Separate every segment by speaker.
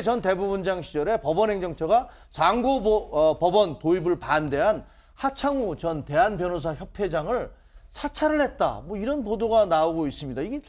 Speaker 1: 전 대법원장 시절에 법원행정처가 상고법원 도입을 반대한 하창우 전 대한변호사협회장을 사찰을 했다. 뭐 이런 보도가 나오고 있습니다. 이게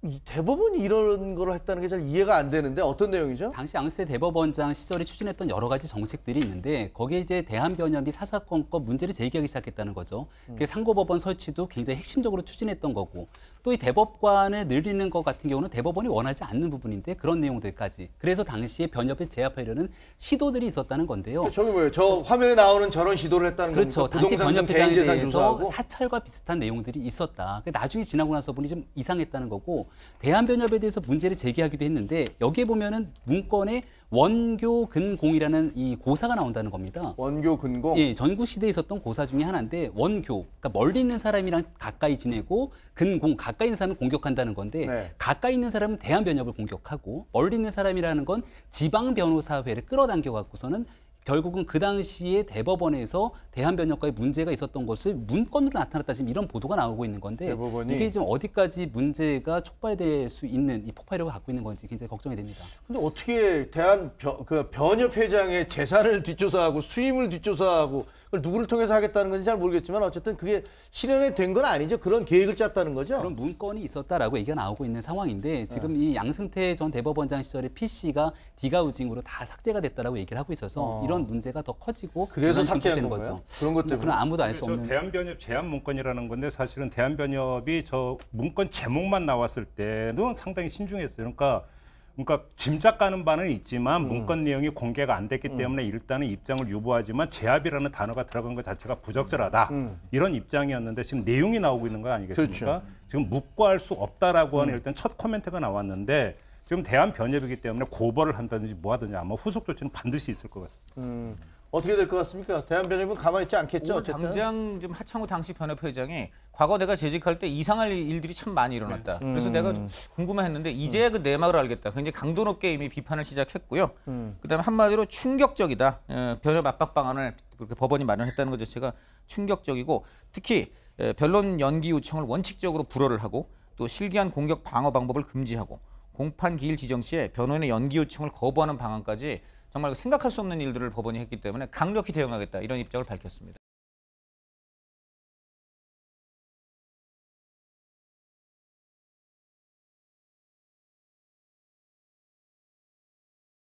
Speaker 1: 이 대법원이 이런 걸 했다는 게 잘 이해가 안 되는데 어떤 내용이죠?
Speaker 2: 당시 양승태 대법원장 시절에 추진했던 여러 가지 정책들이 있는데 거기에 이제 대한변협이 사사건건 문제를 제기하기 시작했다는 거죠. 그 상고법원 설치도 굉장히 핵심적으로 추진했던 거고 또 이 대법관을 늘리는 것 같은 경우는 대법원이 원하지 않는 부분인데 그런 내용들까지. 그래서 당시에 변협을 제압하려는 시도들이 있었다는 건데요.
Speaker 1: 저기 뭐예요? 저 화면에 나오는 저런 시도를 했다는
Speaker 2: 그렇죠.
Speaker 1: 겁니까?
Speaker 2: 당시
Speaker 1: 부동산
Speaker 2: 변협회장에
Speaker 1: 개인재산
Speaker 2: 대해서
Speaker 1: 조사하고?
Speaker 2: 사찰과 비슷한 내용들이 있었다. 나중에 지나고 나서 보니 좀 이상했다는 거고 대한변협에 대해서 문제를 제기하기도 했는데 여기에 보면은 문건에 원교근공이라는 이 고사가 나온다는 겁니다.
Speaker 1: 원교근공?
Speaker 2: 예, 전구시대에 있었던 고사 중에 하나인데 원교, 그러니까 멀리 있는 사람이랑 가까이 지내고 근공, 가까이 있는 사람을 공격한다는 건데
Speaker 1: 네.
Speaker 2: 가까이 있는 사람은 대한변협을 공격하고 멀리 있는 사람이라는 건 지방변호사회를 끌어당겨 갖고서는 결국은 그 당시에 대법원에서 대한변협과의 문제가 있었던 것을 문건으로 나타났다 지금 이런 보도가 나오고 있는 건데
Speaker 1: 대법원이?
Speaker 2: 이게 지금 어디까지 문제가 촉발될 수 있는 이 폭발력을 갖고 있는 건지 굉장히 걱정이 됩니다.
Speaker 1: 근데 어떻게 변협회장의 재산을 뒷조사하고 수임을 뒷조사하고 그걸 누구를 통해서 하겠다는 건지 잘 모르겠지만 어쨌든 그게 실현이 된 건 아니죠. 그런 계획을 짰다는 거죠.
Speaker 2: 그런 문건이 있었다라고 얘기가 나오고 있는 상황인데 지금 이 양승태 전 대법원장 시절의 PC가 디가우징으로 다 삭제가 됐다라고 얘기를 하고 있어서 이런 문제가 더 커지고
Speaker 1: 그래서 삭제한
Speaker 2: 거죠.
Speaker 1: 건가요? 그런 것 때문에.
Speaker 2: 그건 아무도 알 수 없는.
Speaker 3: 대한변협 제안 문건이라는 건데 사실은 대한변협이 저 문건 제목만 나왔을 때는 상당히 신중했어요. 그러니까 짐작 가는 바는 있지만 문건 내용이 공개가 안 됐기 때문에 일단은 입장을 유보하지만 제압이라는 단어가 들어간 것 자체가 부적절하다. 이런 입장이었는데 지금 내용이 나오고 있는 거 아니겠습니까?
Speaker 1: 그렇죠.
Speaker 3: 지금 묵과할 수 없다라고 하는 일단 첫 코멘트가 나왔는데 지금 대한변협이기 때문에 고발을 한다든지 뭐 하든지 아마 후속 조치는 반드시 있을 것 같습니다.
Speaker 1: 어떻게 될 것 같습니까? 대한변협은 가만히 있지 않겠죠. 어쨌든.
Speaker 4: 당장 좀 하창우 당시 변협회장이 과거 내가 재직할 때 이상할 일들이 참 많이 일어났다. 그래서 내가 좀 궁금해했는데 이제야 그 내막을 알겠다. 굉장히 강도 높게 이미 비판을 시작했고요. 그다음에 한마디로 충격적이다. 변협 압박 방안을 그렇게 법원이 마련했다는 것 자체가 충격적이고 특히 변론 연기 요청을 원칙적으로 불허를 하고 또 실기한 공격 방어 방법을 금지하고 공판 기일 지정 시에 변호인의 연기 요청을 거부하는 방안까지 정말 생각할 수 없는 일들을 법원이 했기 때문에 강력히 대응하겠다 이런 입장을 밝혔습니다.